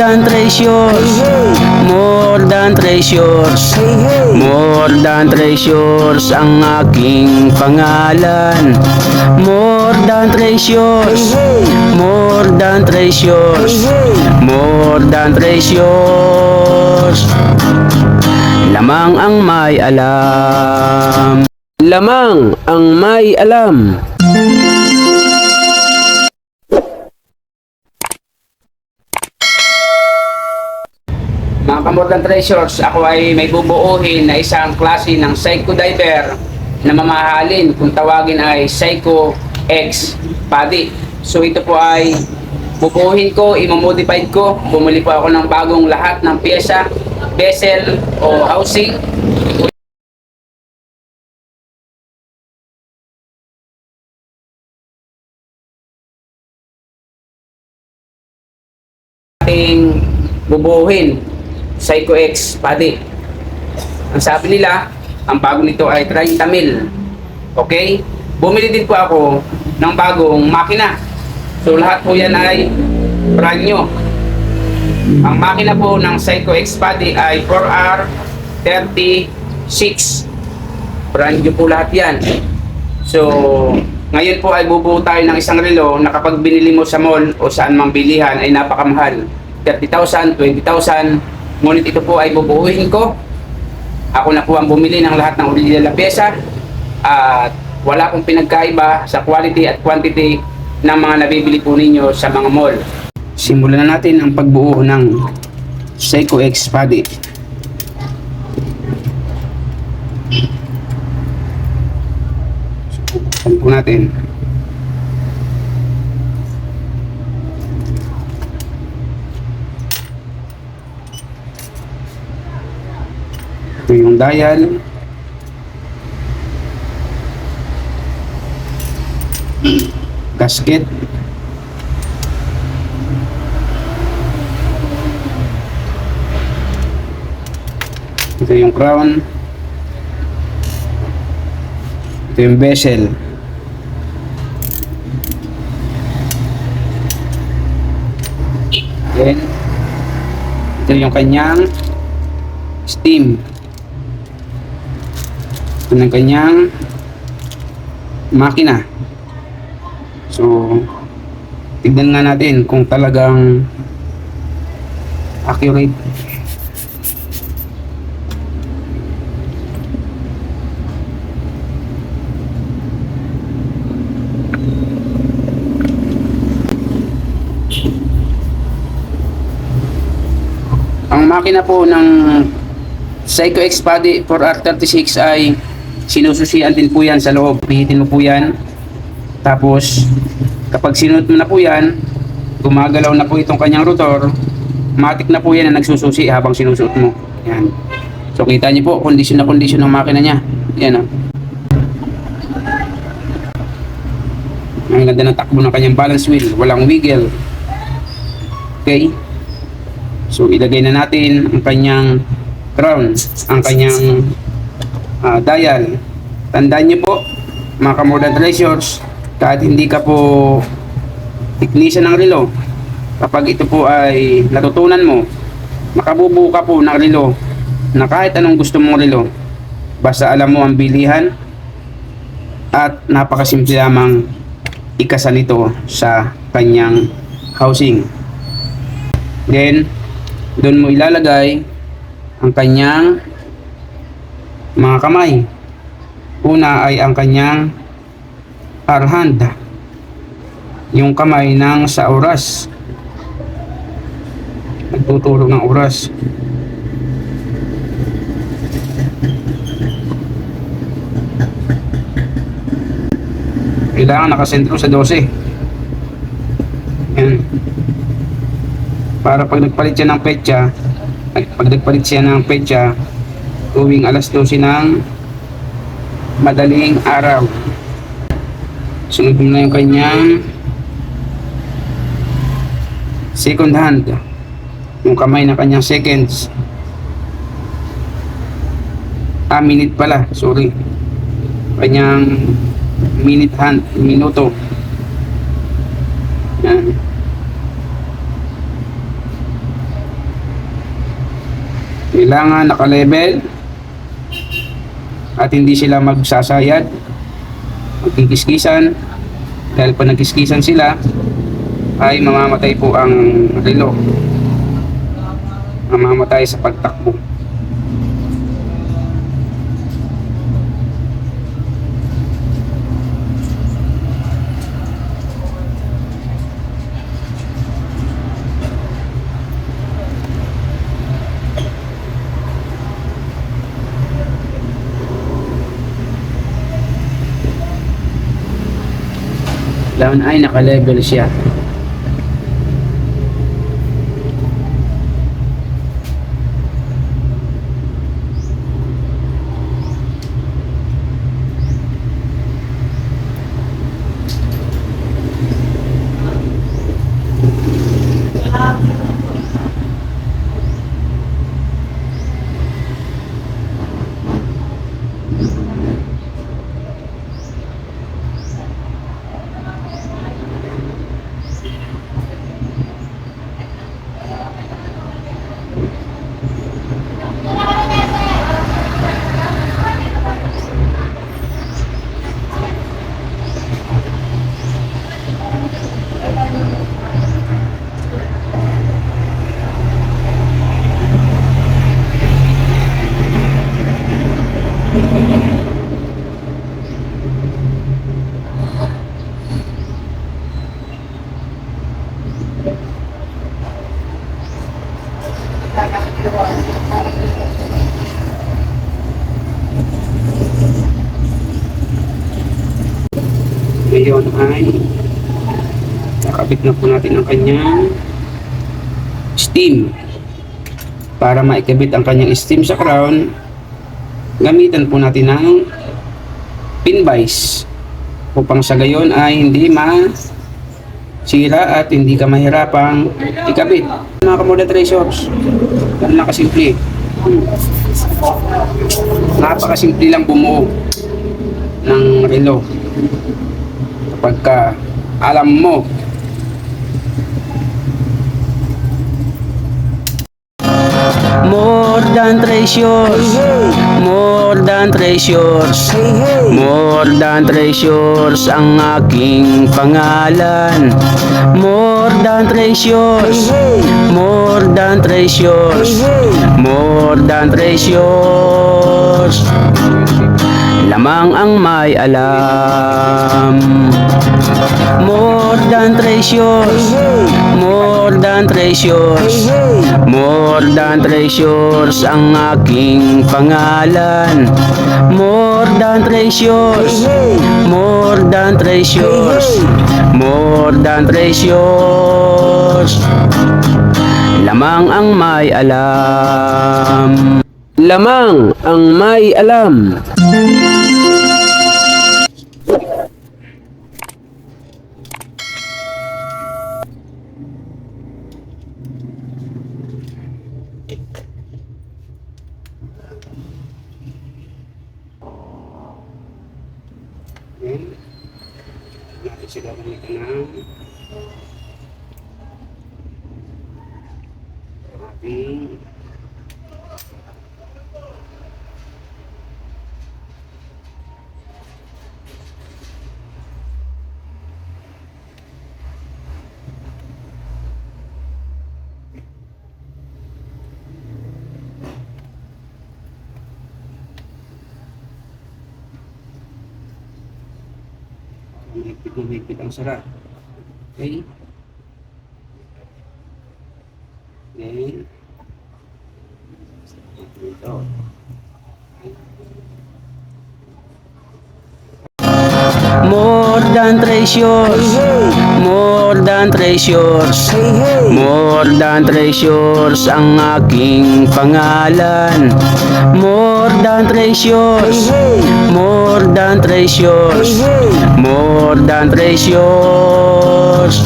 than treasures, more than treasures, more than treasures ang aking pangalan. More than treasures, more than treasures, more than treasures. Lamang ang may alam. Lamang ang may alam. Mga ka-more than treasures, ako ay may bubuuhin na isang klase ng Psycho Diver na mamahalin, kung tawagin ay Psycho X Body. So ito po ay bubuuhin ko, imamodified ko. Bumili po ako ng bagong lahat ng pyesa, vessel o housing. Ating bubuuhin Psycho X Body. Ang sabi nila, ang bago nito ay 30 mil. Okay? Bumili din po ako ng bagong makina. So lahat po yan ay brand new. Ang makina po ng Psycho X Body ay 4R36. Brand new po lahat yan. So ngayon po ay bubuo tayo ng isang relo na kapag binili mo sa mall o saan mang bilihan ay napakamahal. 30,000, 20,000. Ngunit ito po ay bubuuhin ko. Ako na po ang bumili ng lahat ng original na pyesa at wala akong pinagkaiba sa quality at quantity ng mga nabibili po ninyo sa mga mall. Simulan na natin ang pagbuo ng Psycho X Body. Buksan po natin. Ito yung dial. Gasket. Ito yung crown. Ito yung bezel. Then, ito yung kanyang steam. Ito ng kanyang makina. So, tignan nga natin kung talagang accurate. Ang makina po ng Psycho X Body 4R36 ay sinususian din po yan sa loob. Pihitin mo po yan. Tapos, kapag sinunod mo na po yan, gumagalaw na po itong kanyang rotor. Matik na po yan na nagsususi habang sinusuot mo. Yan. So, kita niyo po, kondisyon na kondisyon ng makina niya. Yan o. Ang ganda ng takbo ng kanyang balance wheel. Walang wiggle. Okay. So, ilagay na natin ang kanyang crown, ang kanyang dial. Tandaan niyo po, mga ka-more than treasures, kahit hindi ka po technician ng relo, kapag ito po ay natutunan mo, makabubuo ka po ng relo na kahit anong gusto mong relo, basta alam mo ang bilihan at napakasimple lamang ikasa nito sa kanyang housing. Then, doon mo ilalagay ang kanyang mga kamay. Una ay ang kanyang R-hand, yung kamay ng sa oras, nagtuturo ng oras. Kailangan nakasentro sa 12. Yan. Para pag nagpalit siya ng petsa, tuwing alas 12 ng madaling araw, sunod mo na yung kanyang second hand, yung kamay na kanyang seconds, minute pala, sorry, kanyang minute hand, minuto. Yan. Kailangan naka-level at hindi sila magsasayad, magkikiskisan, dahil pag nagkiskisan sila ay mamamatay po ang relo, mamamatay sa pagtakbo. Down ay naka-level siya. Ngayon ay nakabit na po natin ang kanyang steam. Para maikabit ang kanyang steam sa crown, gamitan po natin ng pin vise upang sa gayon ay hindi masira at hindi ka mahirapang ikabit. Mga kamoda tracers, ganun lang kasimple. Napakasimple lang bumuo ng relo kapag ka alam mo. More than treasures, more than treasures, more than treasures ang aking pangalan. More than treasures, more than treasures, more than treasures. Lamang ang may alam. More than treasures, more than treasures, more than treasures ang aking pangalan. More than treasures, more than treasures, more than treasures. Lamang ang may alam. Lamang ang may alam. Natin sila gamitin ng ating mahigpit ang sarap. Okay? Then, ito. More than treasures, more than treasures, more than treasures ang aking pangalan. More than treasures, more than treasures, more than treasures.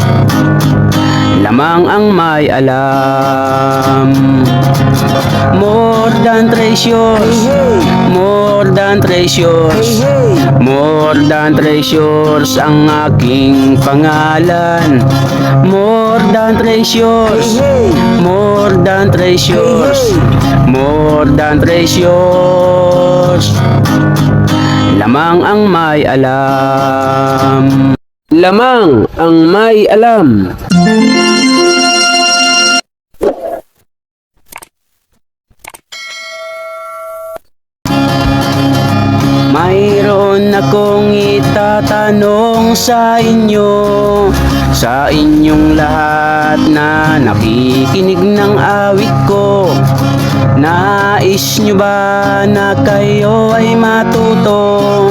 lamang ang may alam. More than treasures, more than treasures, more than treasures ang aking pangalan. More than treasures, more than treasures, more than treasures, lamang ang may alam. Lamang ang may alam. Mayroon akong itatanong sa inyo, sa inyong lahat na nakikinig ng awit ko. Nais nyo ba na kayo ay matuto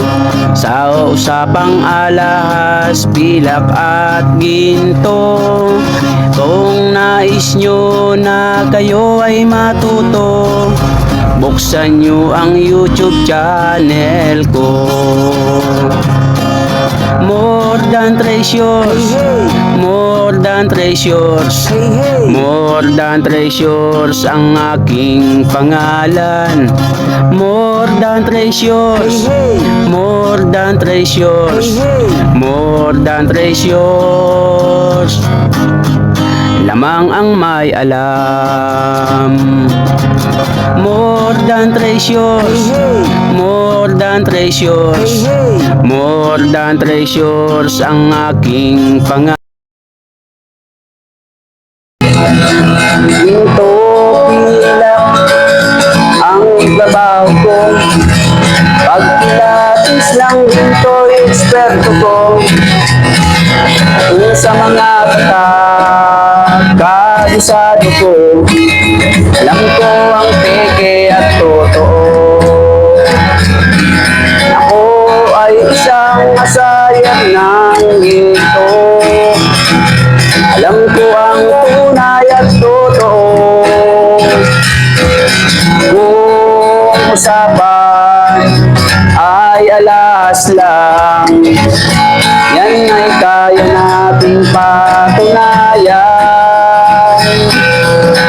sa usapang alahas, pilak at ginto? Kung nais nyo na kayo ay matuto, buksan nyo ang YouTube channel ko. More than treasures, more than treasures, more than treasures ang aking pangalan. More than treasures, more than treasures, more than treasures, lamang ang may alam. More than treasures, more than treasures, more than treasures ang aking pangalan. Ginto pilak ang trabaho ko, pag pilates lang ginto eksperto ko. Kung sa mga kabisado ko, alam ko ang peke at totoo. Ako ay isang masayang ng ginto, alam ko ang tunay at totoo. Kung usapan ay alas lang, yan ay kaya nating patunayan.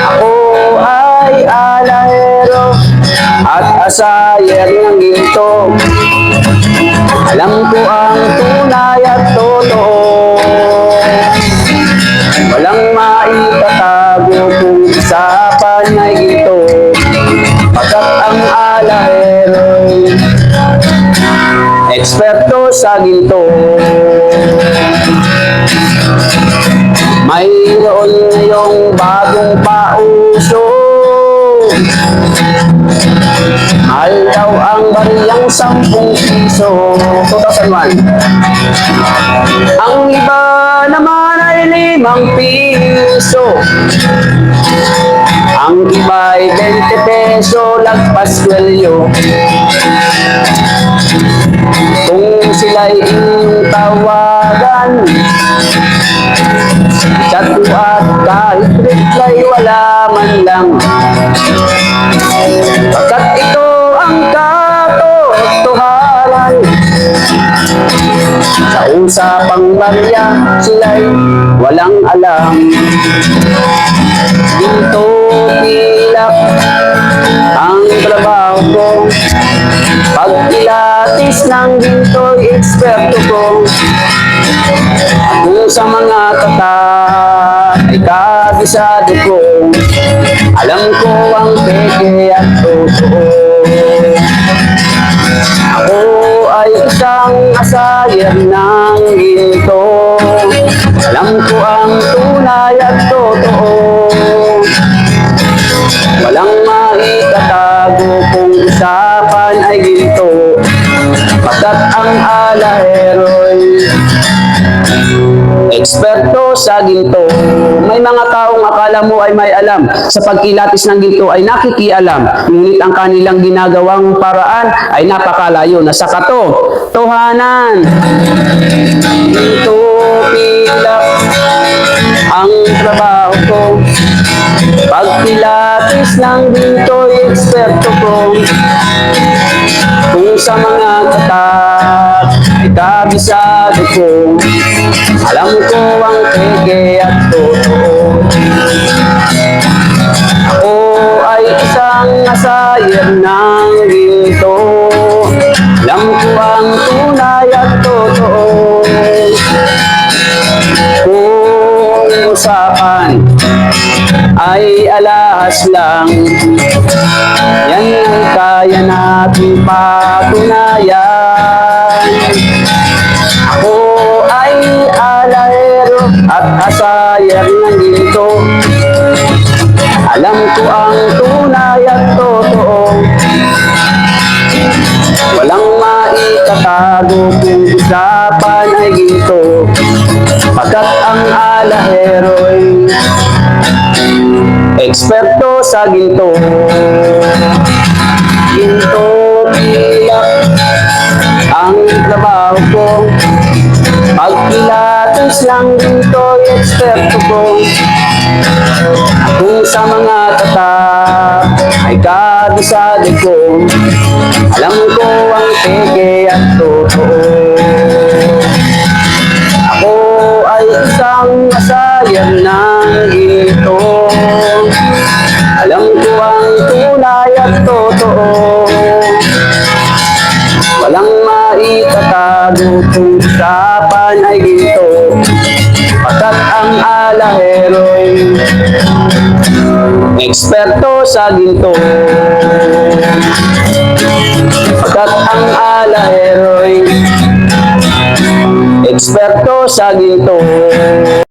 Ako ay alahero at asayer ng ginto, alam ko ang tunay at totoo. Walang maitatago kung usapan ay ginto, pagkat ang alahero eksperto sa ginto. Mayroon ngayong bagong pauso, mahal daw ang bariyang 10 piso. 2001. Ang iba naman ay 5 piso, ang iba ay 20 peso, lagpas kwelyo. Kung sila'y inyong tawagan, chat at kahit reply wala man lang, pagkat ito ang katotohanan. Sa usapang barya sila'y walang alam. Ginto pilak ang trabaho ko, pag pilates ng ginto'y eksperto ko. Kung sa mga tatak ay kabisado ko, alam ko ang peke at totoo. Ako ay isang asayer ng ginto, alam ko ang tunay at totoo. Walang maitatago kung usapan ay ginto, pagkat ang alahero'y eksperto sa ginto. May mga taong akala mo ay may alam sa pagkilatis ng ginto ay nakikialam, ngunit ang kanilang ginagawang paraan ay napakalayo na sa katotohanan. Ginto pilak ang trabaho ko, pag pilates ng ginto'y eksperto ko. Kung sa mga katak ay kabisado ko. Alam ko ang peke at totoo. Ako ay isang asayer ng ginto. Alam ko ang tunay at totoo. Kung usapan ay alahas lang, yan ang kaya natin patunayan. Ako ay alahero at asayer ng ginto. Alam ko ang tunay at totoo. Walang maitatago kung usapan ay ginto. Pagkat ang alahero'y eksperto sa ginto. Ginto pilak ang trabaho ko. Pagpilatos lang ginto'y eksperto ko. Kung sa mga tatak ay kabisado ko. Alam ko ang peke at totoo. Ako ay isang asayer ng ginto. Alam ko ang tunay at totoo. Walang maitatago kung usapan ay ginto. Pagkat ang alahero'y eksperto sa ginto. Pagkat ang alahero'y eksperto sa ginto.